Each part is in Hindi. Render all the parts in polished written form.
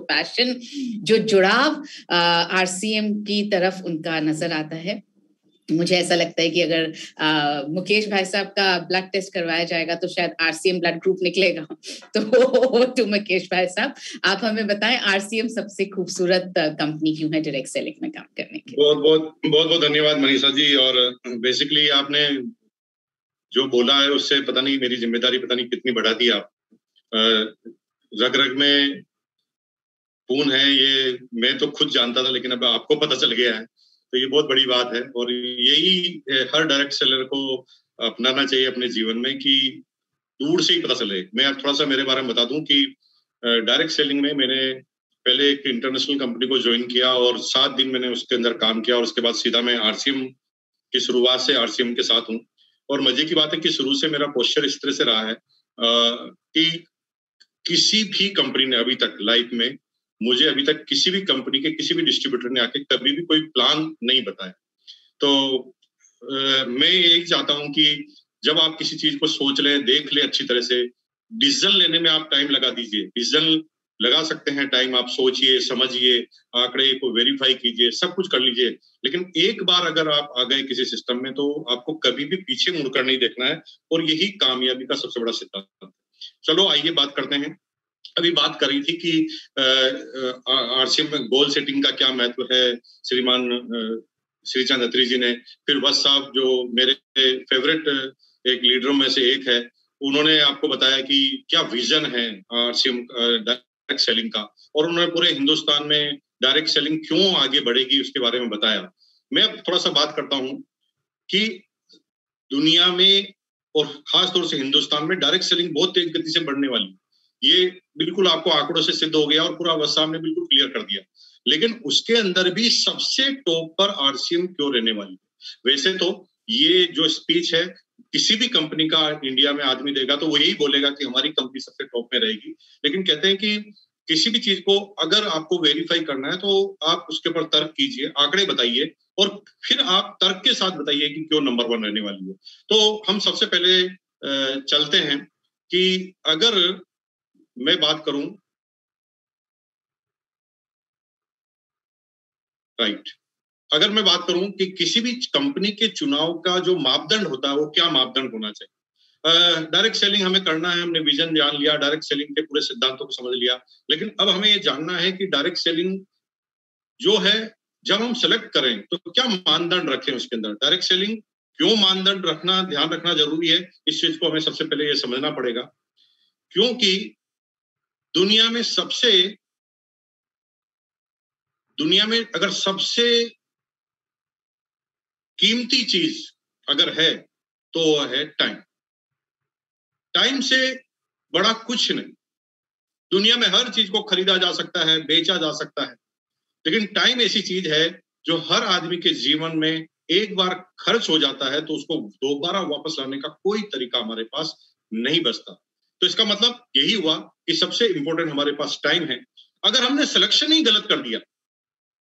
पैशन, जो जुड़ाव आरसीएम की तरफ उनका नजर आता है। मुझे ऐसा लगता है कि अगर मुकेश भाई साहब का ब्लड टेस्ट करवाया जाएगा तो शायद आरसीएम ब्लड ग्रुप निकलेगा। तो मुकेश भाई साहब, आप हमें बताएं, आरसीएम सबसे खूबसूरत कंपनी क्यों है डायरेक्ट सेलिंग में काम करने के लिए? बहुत धन्यवाद मनीषा जी। और बेसिकली आपने जो बोला है उससे पता नहीं मेरी जिम्मेदारी पता नहीं कितनी बढ़ा दी आप। रग रग में खून है ये मैं तो खुद जानता था, लेकिन अब आपको पता चल गया है, तो ये बहुत बड़ी बात है। और यही हर डायरेक्ट सेलर को अपनाना चाहिए अपने जीवन में कि दूर से ही पता चले। मैं अब थोड़ा सा मेरे बारे में बता दूं कि डायरेक्ट सेलिंग में मैंने पहले एक इंटरनेशनल कंपनी को ज्वाइन किया और 7 दिन मैंने उसके अंदर काम किया और उसके बाद सीधा मैं आरसीएम की शुरुआत से आरसीएम के साथ हूँ। और मजे की बात है कि शुरू से मेरा पोस्चर इस तरह से रहा है कि किसी भी कंपनी ने अभी तक लाइफ में मुझे अभी तक किसी भी कंपनी के किसी भी डिस्ट्रीब्यूटर ने आके कभी भी कोई प्लान नहीं बताया। तो मैं यही चाहता हूं कि जब आप किसी चीज को सोच लें, देख लें अच्छी तरह से, डिसीजन लेने में आप टाइम लगा दीजिए। डिसीजन लगा सकते हैं टाइम, आप सोचिए, समझिए, आंकड़े को वेरीफाई कीजिए, सब कुछ कर लीजिए, लेकिन एक बार अगर आप आ गए किसी सिस्टम में तो आपको कभी भी पीछे मुड़कर नहीं देखना है। और यही कामयाबी का सबसे बड़ा सिद्धांत है। चलो आइए बात करते हैं। अभी बात कर रही थी कि आरसीएम में गोल सेटिंग का क्या महत्व है, श्रीमान श्रीचंद अत्री जी ने, फिर वत्स साहब जो मेरे फेवरेट एक लीडरों में से एक है, उन्होंने आपको बताया कि क्या विजन है आरसीएम डायरेक्ट सेलिंग का, और उन्होंने पूरे हिंदुस्तान में डायरेक्ट सेलिंग क्यों आगे बढ़ेगी उसके बारे में बताया। मैं अब थोड़ा सा बात करता हूं कि दुनिया में और खासतौर से हिंदुस्तान में डायरेक्ट सेलिंग बहुत तेज गति से बढ़ने वाली है। ये बिल्कुल आपको आंकड़ों से सिद्ध हो गया और पूरा वत्स साहब ने बिल्कुल क्लियर कर दिया। लेकिन उसके अंदर भी सबसे टॉप पर आरसीएम क्यों रहने वाली है? वैसे तो ये जो स्पीच है किसी भी कंपनी का इंडिया में आदमी देगा तो वो यही बोलेगा कि हमारी कंपनी सबसे टॉप में रहेगी। लेकिन कहते हैं कि किसी भी चीज को अगर आपको वेरीफाई करना है तो आप उसके ऊपर तर्क कीजिए, आंकड़े बताइए और फिर आप तर्क के साथ बताइए कि क्यों नंबर 1 रहने वाली है। तो हम सबसे पहले चलते हैं कि अगर मैं बात करूं, अगर मैं बात करूं कि किसी भी कंपनी के चुनाव का जो मापदंड होता है वो क्या मापदंड होना चाहिए। डायरेक्ट सेलिंग हमें करना है, हमने विजन जान लिया, डायरेक्ट सेलिंग के पूरे सिद्धांतों को समझ लिया, लेकिन अब हमें ये जानना है कि डायरेक्ट सेलिंग जो है जब हम सेलेक्ट करें तो क्या मानदंड रखें उसके अंदर। डायरेक्ट सेलिंग क्यों मानदंड रखना, ध्यान रखना जरूरी है, इस चीज को हमें सबसे पहले ये समझना पड़ेगा। क्योंकि दुनिया में अगर सबसे कीमती चीज अगर है तो वो है टाइम। टाइम से बड़ा कुछ नहीं। दुनिया में हर चीज को खरीदा जा सकता है, बेचा जा सकता है, लेकिन टाइम ऐसी चीज है जो हर आदमी के जीवन में एक बार खर्च हो जाता है तो उसको दोबारा वापस लाने का कोई तरीका हमारे पास नहीं बचता। तो इसका मतलब यही हुआ कि सबसे इंपॉर्टेंट हमारे पास टाइम है। अगर हमने सिलेक्शन ही गलत कर दिया,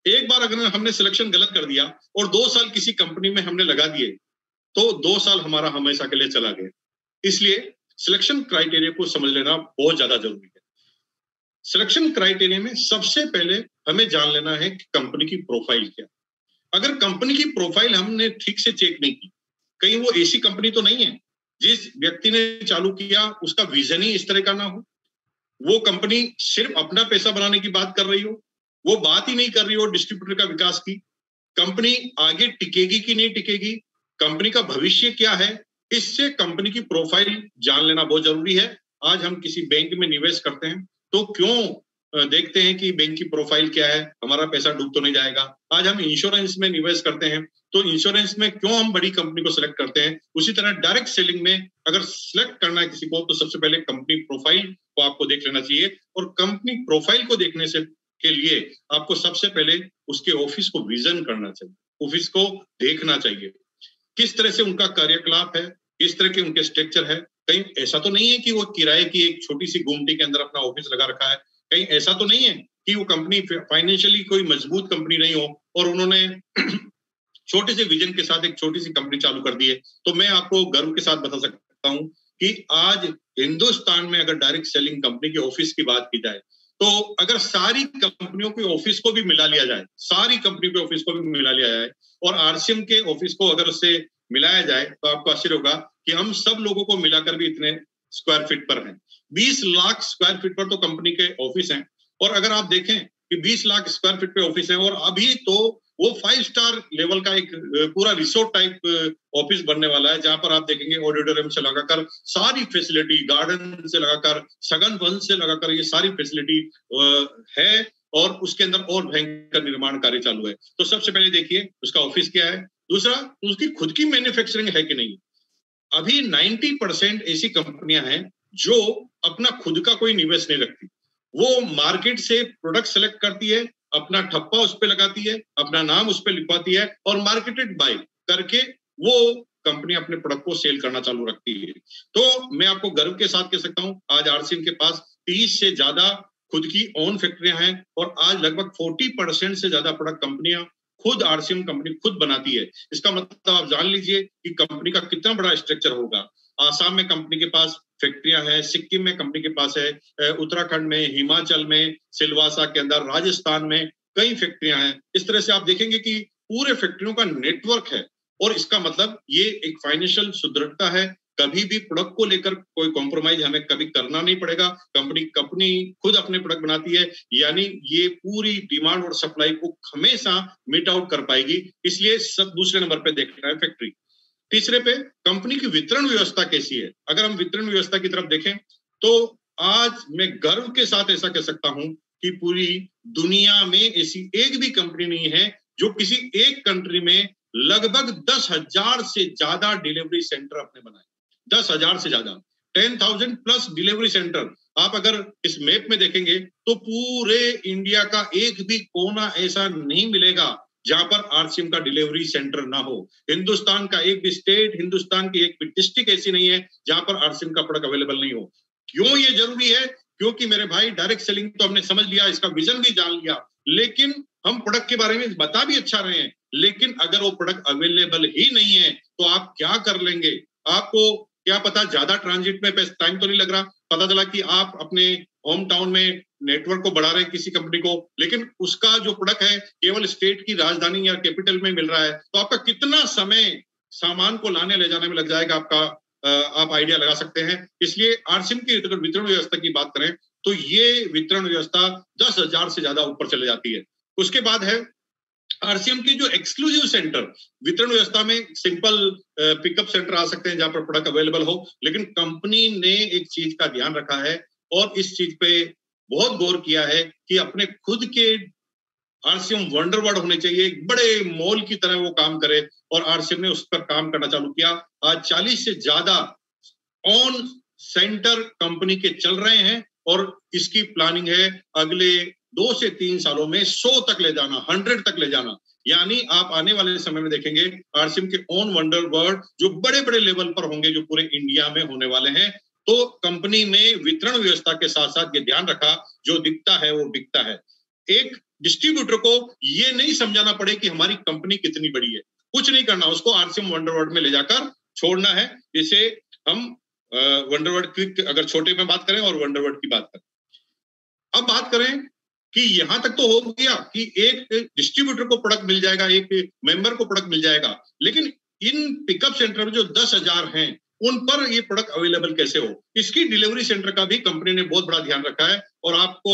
एक बार अगर हमने सिलेक्शन गलत कर दिया और 2 साल किसी कंपनी में हमने लगा दिए तो 2 साल हमारा हमेशा के लिए चला गया। इसलिए सिलेक्शन क्राइटेरिया को समझ लेना बहुत ज्यादा जरूरी है। सिलेक्शन क्राइटेरिया में सबसे पहले हमें जान लेना है कि कंपनी की प्रोफाइल क्या। अगर कंपनी की प्रोफाइल हमने ठीक से चेक नहीं की, कहीं वो ऐसी कंपनी तो नहीं है जिस व्यक्ति ने चालू किया उसका विजन ही इस तरह का ना हो, वो कंपनी सिर्फ अपना पैसा बनाने की बात कर रही हो, वो बात ही नहीं कर रही हो डिस्ट्रीब्यूटर का विकास की, कंपनी आगे टिकेगी कि नहीं टिकेगी, कंपनी का भविष्य क्या है, इससे कंपनी की प्रोफाइल जान लेना बहुत जरूरी है। आज हम किसी बैंक में निवेश करते हैं तो क्यों देखते हैं कि बैंक की प्रोफाइल क्या है, हमारा पैसा डूब तो नहीं जाएगा। आज हम इंश्योरेंस में निवेश करते हैं तो इंश्योरेंस में क्यों हम बड़ी कंपनी को सिलेक्ट करते हैं। उसी तरह डायरेक्ट सेलिंग में अगर सिलेक्ट करना है किसी को तो सबसे पहले कंपनी प्रोफाइल को आपको देख लेना चाहिए। और कंपनी प्रोफाइल को देखने से के लिए आपको सबसे पहले उसके ऑफिस को विजन करना चाहिए, ऑफिस को देखना चाहिए, किस तरह से उनका कार्यकलाप है, किस तरह के उनके स्ट्रक्चर है। कहीं ऐसा तो नहीं है कि वो किराए की एक छोटी सी गुमटी के अंदर अपना ऑफिस लगा रखा है, कहीं ऐसा तो नहीं है कि वो कंपनी फाइनेंशियली कोई मजबूत कंपनी नहीं हो और उन्होंने छोटे से विजन के साथ एक छोटी सी कंपनी चालू कर दी है। तो मैं आपको गर्व के साथ बता सकता हूं कि आज हिंदुस्तान में अगर डायरेक्ट सेलिंग कंपनी के ऑफिस की बात की जाए तो अगर सारी कंपनियों के ऑफिस को भी मिला लिया जाए, सारी कंपनी के ऑफिस को भी मिला लिया जाए और आरसीएम के ऑफिस को अगर उससे मिलाया जाए, तो आपको आश्चर्य होगा कि हम सब लोगों को मिलाकर भी इतने स्क्वायर फीट पर हैं। 20 लाख स्क्वायर फीट पर तो कंपनी के ऑफिस हैं। और अगर आप देखें कि 20 लाख स्क्वायर फीट पे ऑफिस है और अभी तो वो 5 स्टार लेवल का एक पूरा रिसोर्ट टाइप ऑफिस बनने वाला है, जहां पर आप देखेंगे ऑडिटोरियम से लगाकर सारी फैसिलिटी, गार्डन से लगाकर सघन वन से लगाकर ये सारी फैसिलिटी है और उसके अंदर और भयंकर निर्माण कार्य चालू है। तो सबसे पहले देखिए उसका ऑफिस क्या है। दूसरा, उसकी खुद की मैन्युफैक्चरिंग है कि नहीं। अभी 90% ऐसी कंपनियां हैं जो अपना खुद का कोई निवेश नहीं रखती। वो मार्केट से प्रोडक्ट सेलेक्ट करती है, अपना ठप्पा उस पे लगाती है, अपना नाम उस पे लिखवाती है और मार्केटेड बाय करके वो कंपनी अपने प्रोडक्ट को सेल करना चालू रखती है। तो मैं आपको गर्व के साथ कह सकता हूं, आज आरसीएम के पास 30 से ज्यादा खुद की ओन फैक्ट्रियां हैं और आज लगभग 40% से ज्यादा प्रोडक्ट कंपनियां खुद आरसीएम कंपनी खुद बनाती है। इसका मतलब आप जान लीजिए कि कंपनी का कितना बड़ा स्ट्रक्चर होगा। आसाम में कंपनी के पास फैक्ट्रियां हैं, सिक्किम में कंपनी के पास है, उत्तराखंड में, हिमाचल में, सिलवासा के अंदर, राजस्थान में कई फैक्ट्रियां हैं। इस तरह से आप देखेंगे कि पूरे फैक्ट्रियों का नेटवर्क है और इसका मतलब ये एक फाइनेंशियल सुदृढ़ता है। कभी भी प्रोडक्ट को लेकर कोई कॉम्प्रोमाइज हमें कभी करना नहीं पड़ेगा। कंपनी खुद अपने प्रोडक्ट बनाती है, यानी ये पूरी डिमांड और सप्लाई को हमेशा मीट आउट कर पाएगी। इसलिए सब दूसरे नंबर पे देखना है फैक्ट्री। तीसरे पे कंपनी की वितरण व्यवस्था कैसी है। अगर हम वितरण व्यवस्था की तरफ देखें तो आज मैं गर्व के साथ ऐसा कह सकता हूं कि पूरी दुनिया में ऐसी एक भी कंपनी नहीं है जो किसी एक कंट्री में लगभग 10,000 से ज्यादा डिलीवरी सेंटर अपने बनाए। 10,000 से ज्यादा, 10,000 प्लस डिलीवरी सेंटर। आप अगर इस मैप में देखेंगे तो पूरे इंडिया का एक भी कोना ऐसा नहीं मिलेगा जहां पर आरसीएम का डिलीवरी सेंटर ना हो। हिंदुस्तान का एक भी स्टेट, हिंदुस्तान की एक भी डिस्ट्रिक्ट ऐसी नहीं है जहां पर आरसीएम का प्रोडक्ट अवेलेबल नहीं हो। क्यों ये जरूरी है? क्योंकि मेरे भाई डायरेक्ट सेलिंग तो हमने समझ लिया, इसका विजन भी जान लिया, लेकिन हम प्रोडक्ट के बारे में बता भी अच्छा रहे हैं, लेकिन अगर वो प्रोडक्ट अवेलेबल ही नहीं है तो आप क्या कर लेंगे? आपको क्या पता ज्यादा ट्रांजिट में टाइम तो नहीं लग रहा, पता चला कि आप अपने होम टाउन में नेटवर्क को बढ़ा रहे हैं किसी कंपनी को, लेकिन उसका जो प्रोडक्ट है केवल स्टेट की राजधानी या कैपिटल में मिल रहा है, तो आपका कितना समय सामान को लाने ले जाने में लग जाएगा आपका, आप आइडिया लगा सकते हैं। इसलिए आरसीएम की वितरण व्यवस्था की बात करें तो ये वितरण व्यवस्था 10,000 से ज्यादा ऊपर चले जाती है। उसके बाद है आरसीएम की जो एक्सक्लूसिव सेंटर। वितरण व्यवस्था में सिंपल पिकअप सेंटर आ सकते हैं जहां पर प्रोडक्ट अवेलेबल हो, लेकिन कंपनी ने एक चीज का ध्यान रखा है और इस चीज पे बहुत गौर किया है कि अपने खुद के आरसीएम वंडरवर्ड होने चाहिए, एक बड़े मॉल की तरह वो काम करे और आरसीएम ने उस पर काम करना चालू किया। आज 40 से ज्यादा ऑन सेंटर कंपनी के चल रहे हैं और इसकी प्लानिंग है अगले 2 से 3 सालों में 100 तक ले जाना, 100 तक ले जाना। यानी आप आने वाले समय में देखेंगे आरसीएम के ओन वंडर वर्ड जो बड़े बड़े लेवल पर होंगे, जो पूरे इंडिया में होने वाले हैं। तो कंपनी ने वितरण व्यवस्था के साथ साथ ये ध्यान रखा, जो दिखता है वो बिकता है। एक डिस्ट्रीब्यूटर को ये नहीं समझाना पड़े कि हमारी कंपनी कितनी बड़ी है, कुछ नहीं करना, उसको आरसीएम वंडरवर्ड में ले जाकर छोड़ना है। जिसे हम वंडरवर्ड की अगर छोटे में बात करें और वंडरवर्ड की बात करें, अब बात करें कि यहां तक तो हो गया कि एक डिस्ट्रीब्यूटर को प्रोडक्ट मिल जाएगा, एक मेंबर को प्रोडक्ट मिल जाएगा, लेकिन इन पिकअप सेंटर में जो 10,000 हैं उन पर ये प्रोडक्ट अवेलेबल कैसे हो, इसकी डिलीवरी सेंटर का भी कंपनी ने बहुत बड़ा ध्यान रखा है। और आपको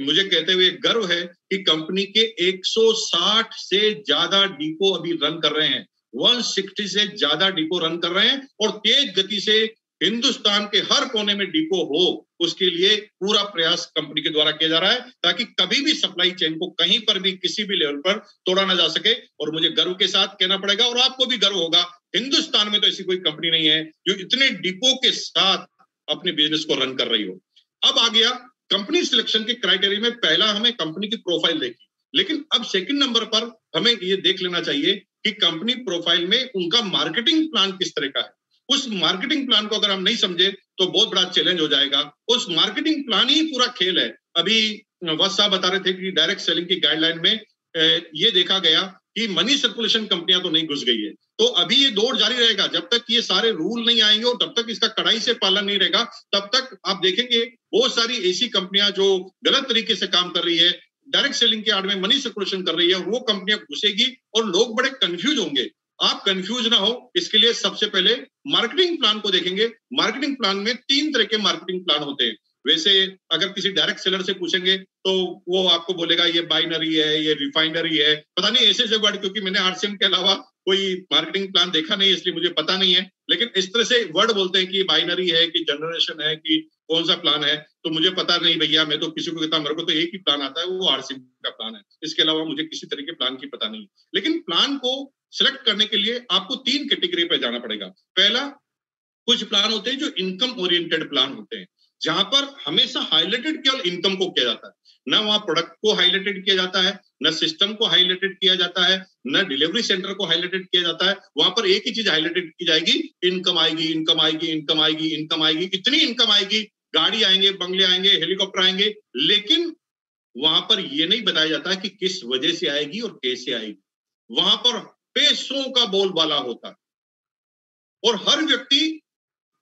मुझे कहते हुए गर्व है कि कंपनी के 160 से ज्यादा डिपो अभी रन कर रहे हैं, 160 से ज्यादा डिपो रन कर रहे हैं और तेज गति से हिंदुस्तान के हर कोने में डिपो हो, उसके लिए पूरा प्रयास कंपनी के द्वारा किया जा रहा है, ताकि कभी भी सप्लाई चेन को कहीं पर भी किसी भी लेवल पर तोड़ा ना जा सके। और मुझे गर्व के साथ कहना पड़ेगा और आपको भी गर्व होगा, हिंदुस्तान में तो ऐसी कोई कंपनी नहीं है जो इतने डिपो के साथ अपने बिजनेस को रन कर रही हो। अब आ गया कंपनी सिलेक्शन के क्राइटेरिया में, पहला हमें कंपनी की प्रोफाइल देखी, लेकिन अब सेकंड नंबर पर हमें ये देख लेना चाहिए कि कंपनी प्रोफाइल में उनका मार्केटिंग प्लान किस तरह का है। उस मार्केटिंग प्लान को अगर हम नहीं समझे तो बहुत बड़ा चैलेंज हो जाएगा। उस मार्केटिंग प्लान ही पूरा खेल है। अभी वत्स साहब बता रहे थे कि डायरेक्ट सेलिंग की गाइडलाइन में ये देखा गया कि मनी सर्कुलेशन कंपनियां तो नहीं घुस गई है। तो अभी ये दौर जारी रहेगा, जब तक ये सारे रूल नहीं आएंगे और तब तक इसका कड़ाई से पालन नहीं रहेगा, तब तक आप देखेंगे बहुत सारी ऐसी कंपनियां जो गलत तरीके से काम कर रही है, डायरेक्ट सेलिंग के आड़ में मनी सर्कुलेशन कर रही है, वो कंपनियां घुसेगी और लोग बड़े कंफ्यूज होंगे। आप कंफ्यूज ना हो, इसके लिए सबसे पहले मार्केटिंग प्लान को देखेंगे। मार्केटिंग प्लान में 3 तरह के मार्केटिंग प्लान होते हैं। वैसे अगर किसी डायरेक्ट सेलर से पूछेंगे तो वो आपको बोलेगा ये बाइनरी है, ये रिफाइनरी है, पता नहीं ऐसे ऐसे वर्ड, क्योंकि मैंने आरसीएम के अलावा कोई मार्केटिंग प्लान देखा नहीं, इसलिए मुझे पता नहीं है। लेकिन इस तरह से वर्ड बोलते हैं कि बाइनरी है, कि जनरेशन है, कि कौन सा प्लान है, तो मुझे पता नहीं भैया। मैं तो किसी को कहता, मेरे को तो एक ही प्लान आता है, वो आरसीएम का प्लान है, इसके अलावा मुझे किसी तरह के प्लान की पता नहीं। लेकिन प्लान को सिलेक्ट करने के लिए आपको 3 कैटेगरी पे जाना पड़ेगा। पहला, कुछ प्लान होते हैं जो इनकम ओरिएंटेड प्लान होते हैं, जहां पर हमेशा हाईलाइटेड केवल इनकम को किया जाता है, ना वहां प्रोडक्ट को हाईलाइटेड किया जाता है, न सिस्टम को हाईलाइटेड किया जाता है, न डिलीवरी सेंटर को हाईलाइटेड किया जाता है। वहां पर एक ही चीज हाईलाइटेड की जाएगी, इनकम आएगी, इनकम आएगी, इनकम आएगी, इनकम आएगी, इतनी इनकम आएगी, गाड़ी आएंगे, बंगले आएंगे, हेलीकॉप्टर आएंगे। लेकिन वहां पर यह नहीं बताया जाता कि किस वजह से आएगी और कैसे आएगी। वहां पर पैसों का बोलबाला होता है, और हर व्यक्ति,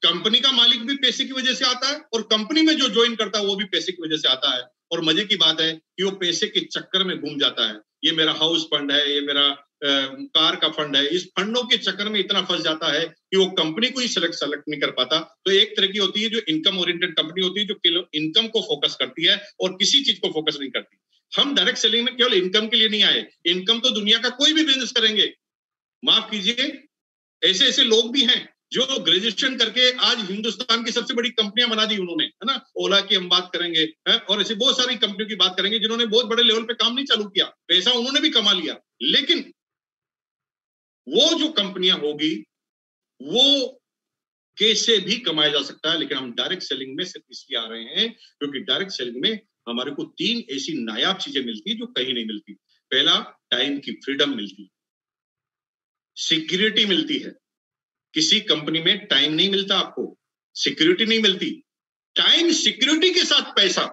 कंपनी का मालिक भी पैसे की वजह से आता है, और कंपनी में जो ज्वाइन करता है वो भी पैसे की वजह से आता है। और मजे की बात है कि वो पैसे के चक्कर में घूम जाता है। ये मेरा हाउस फंड है, ये मेरा कार का फंड है, इस फंडों के चक्कर में इतना फंस जाता है कि वो कंपनी को ही सेलेक्ट नहीं कर पाता। तो एक तरह की होती है जो इनकम ओरिएंटेड कंपनी होती है, जो केवल इनकम को फोकस करती है और किसी चीज को फोकस नहीं करती। हम डायरेक्ट सेलिंग में केवल इनकम के लिए नहीं आए। इनकम तो दुनिया का कोई भी बिजनेस करेंगे, माफ कीजिए, ऐसे ऐसे लोग भी हैं जो ग्रेजुएशन करके आज हिंदुस्तान की सबसे बड़ी कंपनियां बना दी उन्होंने, है ना। ओला की हम बात करेंगे, है? और ऐसी बहुत सारी कंपनियों की बात करेंगे जिन्होंने बहुत बड़े लेवल पे काम नहीं चालू किया, पैसा उन्होंने भी कमा लिया। लेकिन वो जो कंपनियां होगी वो कैसे भी कमाया जा सकता है। लेकिन हम डायरेक्ट सेलिंग में सिर्फ इसलिए आ रहे हैं क्योंकि डायरेक्ट सेलिंग में हमारे को 3 ऐसी नायाब चीजें मिलती है जो कहीं नहीं मिलती। पहला, टाइम की फ्रीडम मिलती, सिक्योरिटी मिलती है। किसी कंपनी में टाइम नहीं मिलता, आपको सिक्योरिटी नहीं मिलती। टाइम सिक्योरिटी के साथ पैसा।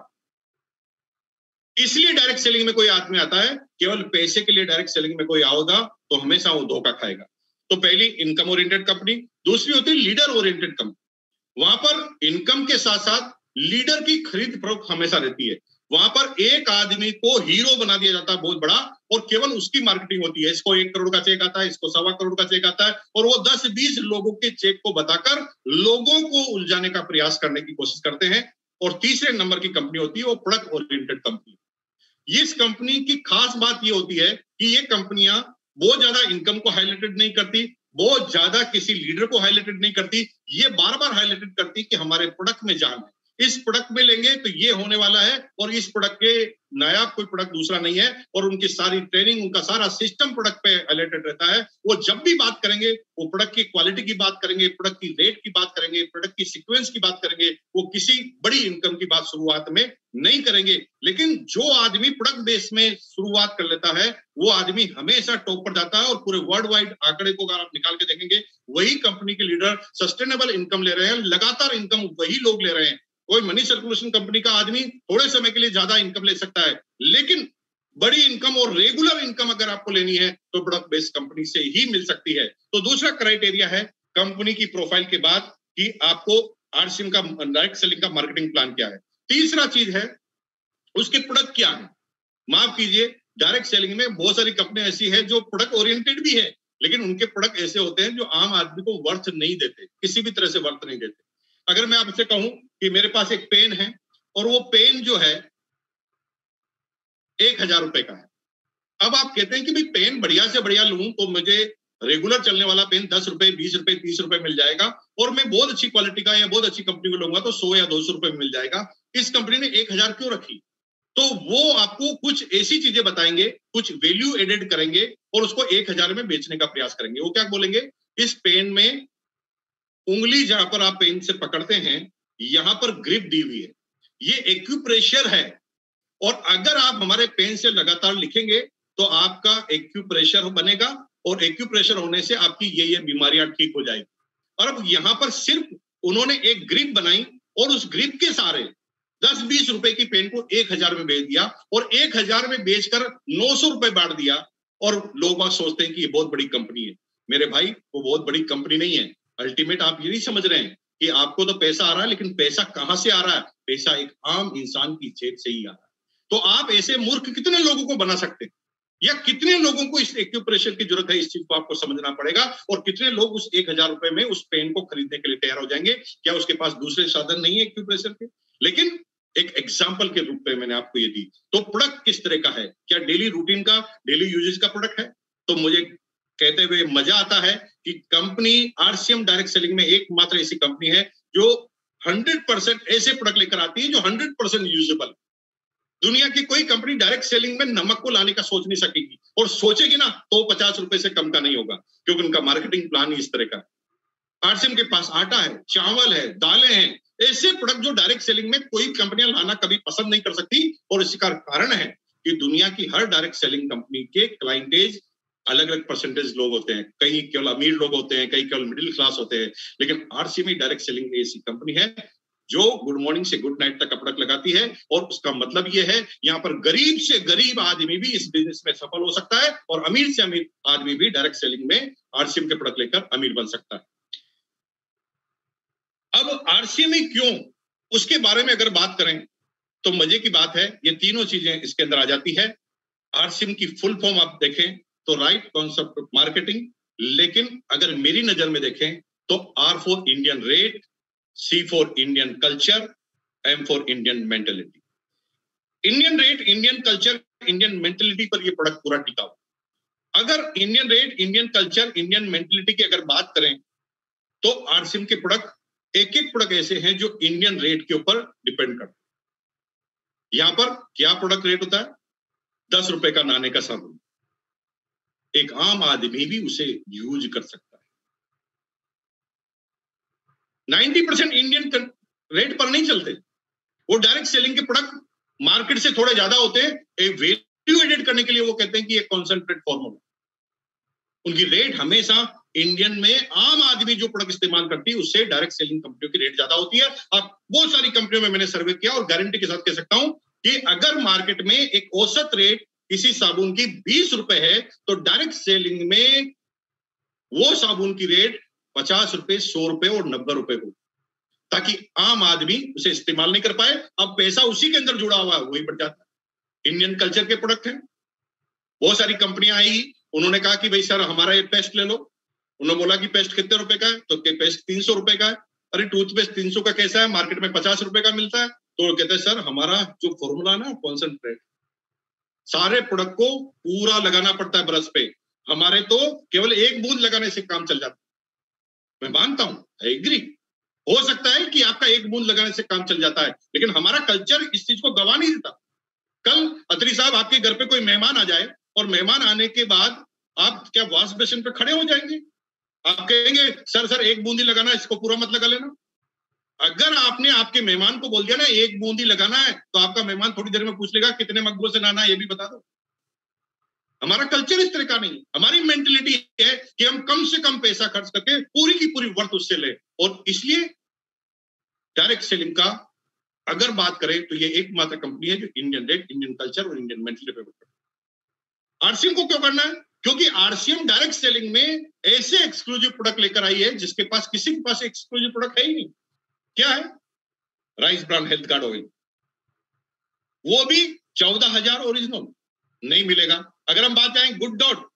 इसलिए डायरेक्ट सेलिंग में कोई आदमी आता है, केवल पैसे के लिए डायरेक्ट सेलिंग में कोई आओगा तो हमेशा वो धोखा खाएगा। तो पहली इनकम ओरिएंटेड कंपनी। दूसरी होती है लीडर ओरिएंटेड कंपनी। वहां पर इनकम के साथ साथ लीडर की खरीद फरोख्त हमेशा रहती है। वहां पर एक आदमी को हीरो बना दिया जाता है बहुत बड़ा, और केवल उसकी मार्केटिंग होती है। इसको 1 करोड़ का चेक आता है, इसको 1.25 करोड़ का चेक आता है, और वो 10-20 लोगों के चेक को बताकर लोगों को उलझाने का प्रयास करने की कोशिश करते हैं। और तीसरे नंबर की कंपनी होती है वो प्रोडक्ट ओरिएंटेड कंपनी। इस कंपनी की खास बात ये होती है कि ये कंपनियां बहुत ज्यादा इनकम को हाईलाइटेड नहीं करती, बहुत ज्यादा किसी लीडर को हाईलाइटेड नहीं करती। ये बार बार हाईलाइटेड करती कि हमारे प्रोडक्ट में जान है, इस प्रोडक्ट में लेंगे तो ये होने वाला है, और इस प्रोडक्ट के नायाब कोई प्रोडक्ट दूसरा नहीं है। और उनकी सारी ट्रेनिंग, उनका सारा सिस्टम प्रोडक्ट पे हाईलाइटेड रहता है। वो जब भी बात करेंगे वो प्रोडक्ट की क्वालिटी की बात करेंगे, प्रोडक्ट की रेट की बात करेंगे, प्रोडक्ट की सीक्वेंस की बात करेंगे। वो किसी बड़ी इनकम की बात शुरुआत में नहीं करेंगे। लेकिन जो आदमी प्रोडक्ट बेस में शुरुआत कर लेता है वो आदमी हमेशा टॉप पर जाता है। और पूरे वर्ल्ड वाइड आंकड़े को अगर आप निकाल के देखेंगे, वही कंपनी के लीडर सस्टेनेबल इनकम ले रहे हैं, लगातार इनकम वही लोग ले रहे हैं। कोई मनी सर्कुलेशन कंपनी का आदमी थोड़े समय के लिए ज्यादा इनकम ले सकता है, लेकिन बड़ी इनकम और रेगुलर इनकम अगर आपको लेनी है तो प्रोडक्ट बेस्ड कंपनी से ही मिल सकती है। तो दूसरा क्राइटेरिया है कंपनी की प्रोफाइल के बाद कि आपको आरसीएम का डायरेक्ट सेलिंग का मार्केटिंग प्लान क्या है। तीसरा चीज है उसके प्रोडक्ट क्या है। माफ कीजिए, डायरेक्ट सेलिंग में बहुत सारी कंपनियां ऐसी है जो प्रोडक्ट ओरिएंटेड भी है, लेकिन उनके प्रोडक्ट ऐसे होते हैं जो आम आदमी को वर्थ नहीं देते, किसी भी तरह से वर्थ नहीं देते। अगर मैं आपसे कहूं कि मेरे पास एक पेन है और वो पेन जो है 1000 रुपए का है। अब आप कहते हैं कि भाई पेन बढ़िया से बढ़िया लूं तो मुझे रेगुलर चलने वाला पेन 10 रुपए, 20 रुपए, 30 रुपए मिल जाएगा, और मैं बहुत अच्छी क्वालिटी का या बहुत अच्छी कंपनी को लूंगा तो 100 या 200 रुपए मिल जाएगा। इस कंपनी ने 1000 क्यों रखी? तो वो आपको कुछ ऐसी चीजें बताएंगे, कुछ वैल्यू एडेड करेंगे और उसको 1000 में बेचने का प्रयास करेंगे। वो क्या बोलेंगे, इस पेन में उंगली जहां पर आप पेन से पकड़ते हैं यहां पर ग्रिप दी हुई है, ये एक्यूप्रेशर है, और अगर आप हमारे पेन से लगातार लिखेंगे तो आपका एक्यूप्रेशर बनेगा, और एक्यूप्रेशर होने से आपकी ये बीमारियां ठीक हो जाएगी। और अब यहां पर सिर्फ उन्होंने एक ग्रिप बनाई और उस ग्रिप के सहारे 10-20 रुपए की पेन को 1000 में बेच दिया और 1000 में बेचकर 900 रुपए बांट दिया, और लोग बात सोचते हैं कि ये बहुत बड़ी कंपनी है। मेरे भाई, वो बहुत बड़ी कंपनी नहीं है। अल्टीमेट आप ये नहीं समझ रहे हैं कि आपको तो पैसा आ रहा है, लेकिन पैसा कहां से आ रहा है? पैसा एक आम इंसान की जेब से ही आ रहा है। तो आप ऐसे मूर्ख कितने लोगों को बना सकते हैं, या कितने लोगों को इस एक्यूप्रेशर की जरूरत है? इस चीज को आपको समझना पड़ेगा। और कितने लोग उस 1000 रुपए में उस पेन को खरीदने के लिए तैयार हो जाएंगे? क्या उसके पास दूसरे साधन नहीं है एक्यूप्रेशर के? लेकिन एक एग्जाम्पल के रूप में मैंने आपको ये दी। तो प्रोडक्ट किस तरह का है? क्या डेली रूटीन का, डेली यूजेज का प्रोडक्ट है? तो मुझे कहते हुए मजा आता है कि कंपनी आरसीएम डायरेक्ट सेलिंग में एकमात्र ऐसी कंपनी है जो 100% ऐसे प्रोडक्ट लेकर आती है जो 100% यूजेबल। दुनिया की कोई कंपनी डायरेक्ट सेलिंग में नमक को लाने का सोच नहीं सकेगी, और सोचेगी ना तो 50 रुपए से कम का नहीं होगा, क्योंकि उनका मार्केटिंग प्लान ही इस तरह का। आरसीएम के पास आटा है, चावल है, दालें हैं, ऐसे प्रोडक्ट जो डायरेक्ट सेलिंग में कोई कंपनियां लाना कभी पसंद नहीं कर सकती। और इसका कारण है कि दुनिया की हर डायरेक्ट सेलिंग कंपनी के क्लाइंटेज अलग अलग परसेंटेज लोग होते हैं। कई केवल अमीर लोग होते हैं, कई केवल मिडिल क्लास होते हैं। लेकिन आरसीएम डायरेक्ट सेलिंग ऐसी कंपनी है जो गुड मॉर्निंग से गुड नाइट तक का प्रोडक्ट लगाती है, और उसका मतलब यह है यहाँ पर गरीब से गरीब आदमी भी इस बिजनेस में सफल हो सकता है, और अमीर से अमीर आदमी भी डायरेक्ट सेलिंग में आरसीएम के प्रोडक्ट लेकर अमीर बन सकता है। अब आरसीएम क्यों, उसके बारे में अगर बात करें तो मजे की बात है, ये तीनों चीजें इसके अंदर आ जाती है। आरसीएम की फुल फॉर्म आप देखें तो राइट कॉन्सेप्ट ऑफ मार्केटिंग, लेकिन अगर मेरी नजर में देखें तो R for Indian rate, C for Indian culture, M for Indian mentality. Indian rate, Indian culture, Indian mentality पर ये प्रोडक्ट पूरा टिका हुआ। अगर Indian rate, Indian culture, Indian mentality की अगर बात करें तो आरसीएम के प्रोडक्ट एक एक प्रोडक्ट ऐसे हैं जो इंडियन रेट के ऊपर डिपेंड करते हैं। यहां पर क्या प्रोडक्ट रेट होता है? 10 रुपए का नाने का साबुन, एक आम आदमी भी उसे यूज कर सकता है। 90% इंडियन रेट पर नहीं चलते, वो डायरेक्ट सेलिंग के प्रोडक्ट मार्केट से थोड़े ज्यादा होते हैं। एक वैल्यू एडेड करने के लिए वो कहते हैं कि ये कॉन्सेंट्रेट फॉर्मूला। उनकी रेट हमेशा इंडियन में आम आदमी जो प्रोडक्ट इस्तेमाल करती है उससे डायरेक्ट सेलिंग कंपनियों की रेट ज्यादा होती है। अब बहुत सारी कंपनियों में मैंने सर्वे किया और गारंटी के साथ कह सकता हूं कि अगर मार्केट में एक औसत रेट किसी साबुन की 20 रुपए है तो डायरेक्ट सेलिंग में वो साबुन की रेट 50 रुपए, 100 रुपए और 90 रुपए हो, ताकि आम आदमी उसे इस्तेमाल नहीं कर पाए। अब पैसा उसी के अंदर जुड़ा हुआ है, वही बढ़ जाता है। इंडियन कल्चर के प्रोडक्ट हैं, बहुत सारी कंपनियां आई, उन्होंने कहा कि भाई सर हमारा ये पेस्ट ले लो। उन्होंने बोला कि पेस्ट कितने रुपए का है? तो पेस्ट 300 रुपए का है। अरे टूथपेस्ट 300 का कैसा है? मार्केट में 50 रुपए का मिलता है। तो कहते हैं सर हमारा जो फॉर्मूला ना कॉन्सेंट्रेट, सारे प्रोडक्ट को पूरा लगाना पड़ता है ब्रश पे, हमारे तो केवल एक बूंद लगाने से काम चल जाता है। मैं मानता हूं, आई एग्री, हो सकता है कि आपका एक बूंद लगाने से काम चल जाता है, लेकिन हमारा कल्चर इस चीज को गवा नहीं देता। कल अत्री साहब आपके घर पे कोई मेहमान आ जाए और मेहमान आने के बाद आप क्या वॉश बेसिन पे खड़े हो जाएंगे? आप कहेंगे सर एक बूंदी लगाना, इसको पूरा मत लगा लेना। अगर आपने आपके मेहमान को बोल दिया ना एक बूंदी लगाना है, तो आपका मेहमान थोड़ी देर में पूछ लेगा कितने मग्गों से नहाना है ये भी बता दो। हमारा कल्चर इस तरह का नहीं है। हमारी मेंटेलिटी है कि हम कम से कम पैसा खर्च करके पूरी की पूरी वर्थ उससे ले, और इसलिए डायरेक्ट सेलिंग का अगर बात करें तो ये एकमात्र कंपनी है जो इंडियन रेट, इंडियन कल्चर और इंडियन मेंटेलिटी पे। आरसीएम को क्यों करना है? क्योंकि आरसीएम डायरेक्ट सेलिंग में ऐसे एक्सक्लूसिव प्रोडक्ट लेकर आई है जिसके पास किसी के पास एक्सक्लूसिव प्रोडक्ट है ही नहीं। क्या है? Rice brand health card oil, वो भी 14,000 ओरिजिनल नहीं मिलेगा। अगर हम बात करें गुड डॉट,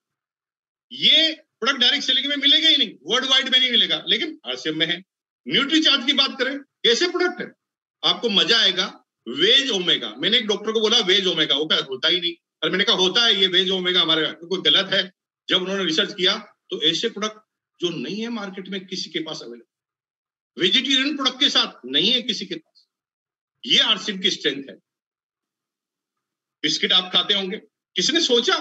ये प्रोडक्ट डायरेक्ट सेलिंग में मिलेगा ही नहीं, वर्ल्ड वाइड में नहीं मिलेगा, लेकिन आरसीएम में है। न्यूट्री चार्ज की बात करें, कैसे प्रोडक्ट है? आपको मजा आएगा। वेज ओमेगा, मैंने एक डॉक्टर को बोला वेज ओमेगा, वो क्या होता ही नहीं। और मैंने कहा होता है ये वेज ओमेगा, हमारे कोई गलत है? जब उन्होंने रिसर्च किया तो ऐसे प्रोडक्ट जो नहीं है मार्केट में किसी के पास अवेलेबल, वेजिटेरियन प्रोडक्ट के साथ नहीं है किसी के पास। ये आरसीएम की स्ट्रेंथ है। बिस्किट आप खाते होंगे, किसने सोचा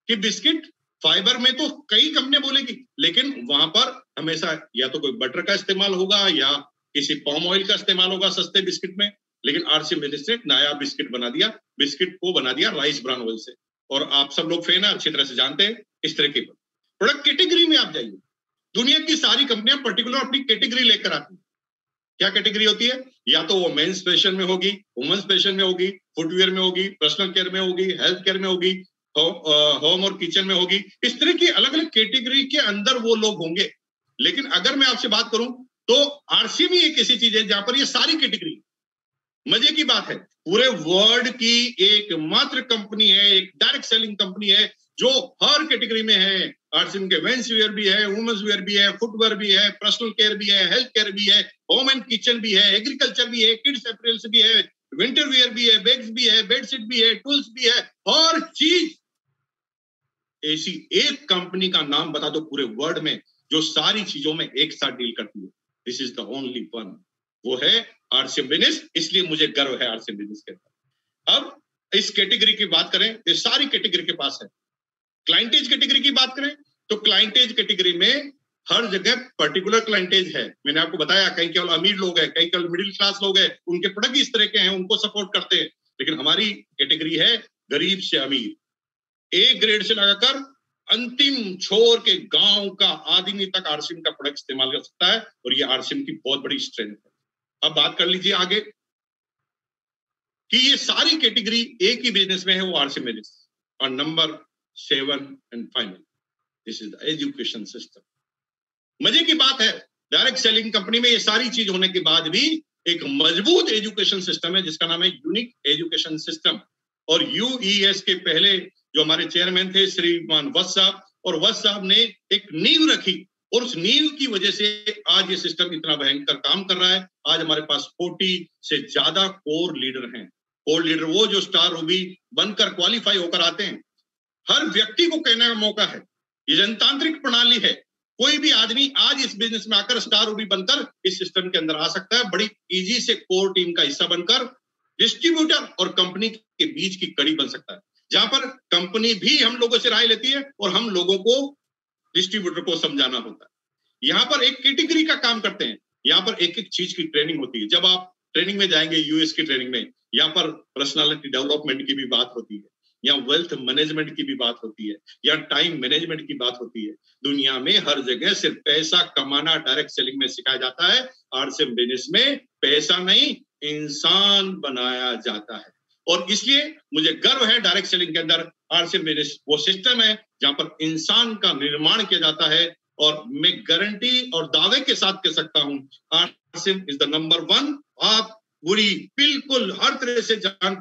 कि बिस्किट फाइबर में तो कई कंपनियां बोलेगी, लेकिन वहां पर हमेशा या तो कोई बटर का इस्तेमाल होगा या किसी पॉम ऑयल का इस्तेमाल होगा सस्ते बिस्किट में। लेकिन आरसीएम ने नया बिस्किट बना दिया, बिस्किट को बना दिया राइस ब्रान ऑयल से। और आप सब लोग फैन अच्छी तरह से जानते हैं इस तरह के प्रोडक्ट कैटेगरी में आप जाइए, दुनिया की सारी कंपनियां पर्टिकुलर अपनी कैटेगरी लेकर आती है। क्या कैटेगरी होती है? या तो वो मेंस फैशन में होगी, वुमेन्स फैशन में होगी, फुटवेयर में होगी, पर्सनल केयर में होगी, हेल्थ केयर में होगी, होम और किचन में होगी। इस तरह की अलग अलग कैटेगरी के अंदर वो लोग होंगे। लेकिन अगर मैं आपसे बात करूं तो आरसीएम एक ऐसी चीज है जहां पर ये सारी कैटेगरी, मजे की बात है, पूरे वर्ल्ड की एकमात्र कंपनी है, एक डायरेक्ट सेलिंग कंपनी है जो हर कैटेगरी में है। आरसीएम के मेंस वेयर भी है, वुमेन्स वेयर भी है, फुटवेयर भी है, पर्सनल केयर भी है, हेल्थ केयर भी है, होम एंड किचन भी है, एग्रीकल्चर भी है, किड्स अपैरेल्स भी है, विंटर वेयर भी है, बैग्स भी है, बेडशीट भी है, टूल्स भी है, हर चीज। ऐसी एक कंपनी का नाम बता दो पूरे वर्ल्ड में जो सारी चीजों में एक साथ डील करती है। This is the only one, वो है आरसीएम बिजनेस। इसलिए मुझे गर्व है आरसीएम बिजनेस के अंदर। अब इस कैटेगरी की बात करें, ये सारी कैटेगरी के पास है। क्लाइंटेज कैटेगरी की बात करें तो क्लाइंटेज कैटेगरी में हर जगह पर्टिकुलर क्लाइंटेज है। मैंने आपको बताया कहीं केवल अमीर लोग हैं, कहीं केवल मिडिल क्लास लोग हैं, उनके प्रोडक्ट इस तरह के हैं, उनको सपोर्ट करते हैं। लेकिन हमारी कैटेगरी है गरीब से अमीर, ए ग्रेड से लगाकर अंतिम छोर के गांव का आदमी तक आरसीएम का प्रोडक्ट इस्तेमाल कर सकता है, और ये आरसीएम की बहुत बड़ी स्ट्रेंथ है। अब बात कर लीजिए आगे कि ये सारी कैटेगरी एक ही बिजनेस में है, वो आरसीएम बिजनेस। और number 7 and final, this is the education system. मजे की बात है, डायरेक्ट सेलिंग कंपनी में ये सारी चीज होने के बाद भी एक मजबूत एजुकेशन सिस्टम है जिसका नाम है यूनिक एजुकेशन सिस्टम। और यूईएस के पहले जो हमारे चेयरमैन थे श्रीमान वत्स साहब, और वत्स साहब ने एक नींव रखी, और उस नींव की वजह से आज ये सिस्टम इतना भयंकर काम कर रहा है। आज हमारे पास 40 से ज्यादा कोर लीडर हैं। कोर लीडर वो जो स्टार रूबी बनकर क्वालिफाई होकर आते हैं। हर व्यक्ति को कहने का मौका है, ये जनतांत्रिक प्रणाली है। कोई भी आदमी आज इस बिजनेस में आकर स्टार रूबी बनकर इस सिस्टम के अंदर आ सकता है, बड़ी इजी से कोर टीम का हिस्सा बनकर डिस्ट्रीब्यूटर और कंपनी के बीच की कड़ी बन सकता है, जहां पर कंपनी भी हम लोगों से राय लेती है और हम लोगों को डिस्ट्रीब्यूटर को समझाना होता है। यहाँ पर एक कैटेगरी का काम करते हैं, यहाँ पर एक एक चीज की ट्रेनिंग होती है। जब आप ट्रेनिंग में जाएंगे यूएस की ट्रेनिंग में, यहाँ पर पर्सनालिटी डेवलपमेंट की भी बात होती है, या वेल्थ मैनेजमेंट की भी बात होती है, या टाइम मैनेजमेंट की बात होती है। दुनिया में हर जगह सिर्फ पैसा कमाना डायरेक्ट सेलिंग में सिखाया जाता है। आरसीएम बिजनेस में पैसा नहीं, इंसान बनाया जाता है। और इसलिए मुझे गर्व है डायरेक्ट सेलिंग के अंदर आरसीएम बिजनेस वो सिस्टम है जहां पर इंसान का निर्माण किया जाता है। और मैं गारंटी और दावे के साथ कह सकता हूं, आरसीएम इज द नंबर 1। आप पूरी बिल्कुल हर तरह से जान